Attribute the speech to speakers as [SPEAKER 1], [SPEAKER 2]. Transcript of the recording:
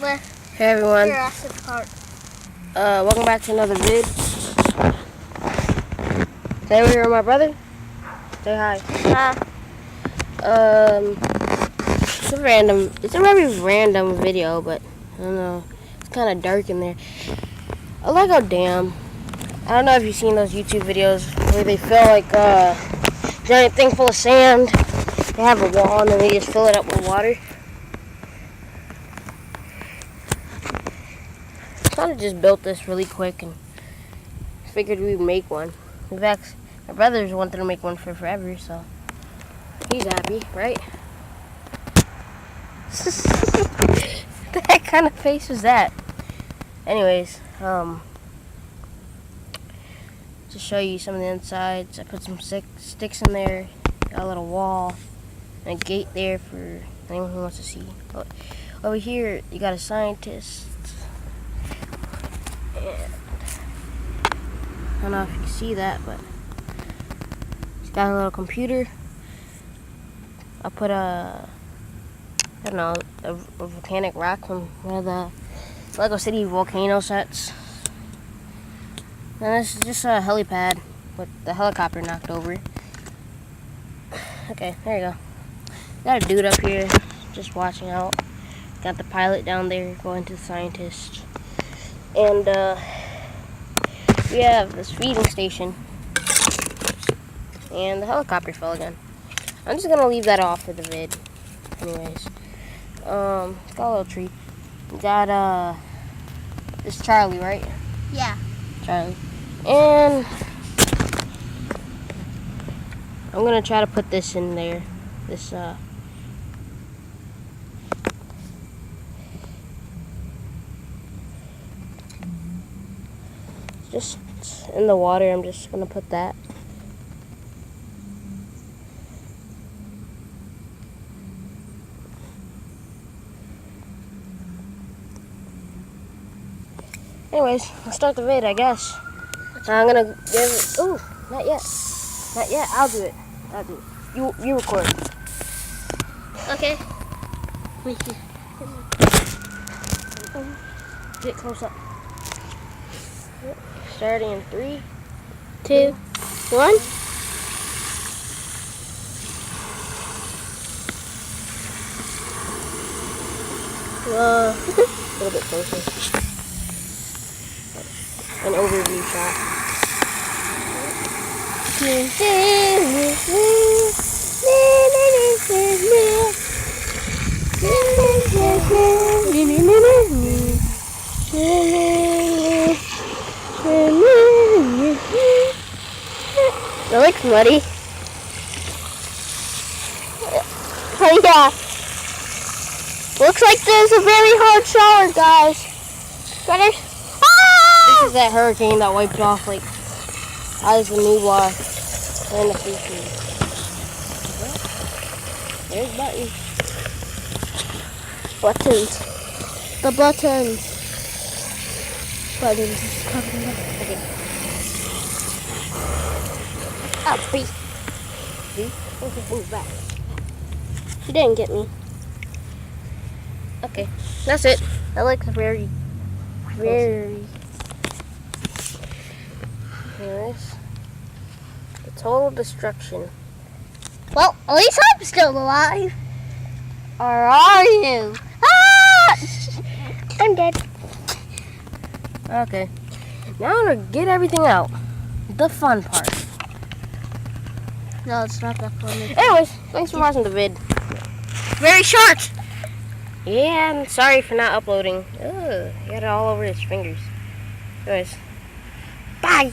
[SPEAKER 1] Hey everyone.
[SPEAKER 2] Jurassic Park.
[SPEAKER 1] Welcome back to another vid. Today we're here with my brother. Say hi. It's a very random video, but I don't know. It's kind of dark in there. A Lego dam. I don't know if you've seen those YouTube videos where they fill like a giant thing full of sand. They have a wall and then they just fill it up with water. Kind of just built this really quick and figured we'd make one. In fact, my brother's wanted to make one for forever, so he's happy, right? What the heck kind of face was that? Anyways, to show you some of the insides, I put some sticks in there, got a little wall, and a gate there for anyone who wants to see. Over here, you got a scientist. I don't know if you can see that, but it's got a little computer. I put a volcanic rock from one of the Lego City volcano sets. And this is just a helipad with the helicopter knocked over. Okay, there you go. Got a dude up here just watching out. Got the pilot down there going to the scientist. And we have this feeding station. And the helicopter fell again. I'm just gonna leave that off for the vid. Anyways. It's got a little tree. We got this Charlie, right?
[SPEAKER 2] Yeah.
[SPEAKER 1] Charlie. And I'm gonna try to put this in there. This just in the water. I'm just gonna put that. Anyways, let's start the vid, I guess. I'm gonna give it. Ooh, not yet. Not yet. I'll do it. You record.
[SPEAKER 2] Okay.
[SPEAKER 1] Get close up. Starting in 3,
[SPEAKER 2] 2, 1.
[SPEAKER 1] A little bit closer. An overview shot. It looks muddy. Oh yeah. Looks like there's a very hard shower, guys. This is that hurricane that wiped off like eyes of new block and the future. There's buttons. Buttons. The buttons. Buttons is coming up. Okay. Oh, free. See? Okay, move back. She didn't get me. Okay, that's it. That looks very. Anyways, the total destruction.
[SPEAKER 2] Well, at least I'm still alive. Or are you? Ah! I'm dead.
[SPEAKER 1] Okay, now I'm gonna get everything out. The fun part.
[SPEAKER 2] No, it's not that funny.
[SPEAKER 1] Anyways, thanks for watching the vid.
[SPEAKER 2] Very short.
[SPEAKER 1] Yeah, I'm sorry for not uploading. Ugh, he got it all over his fingers. Anyways, bye.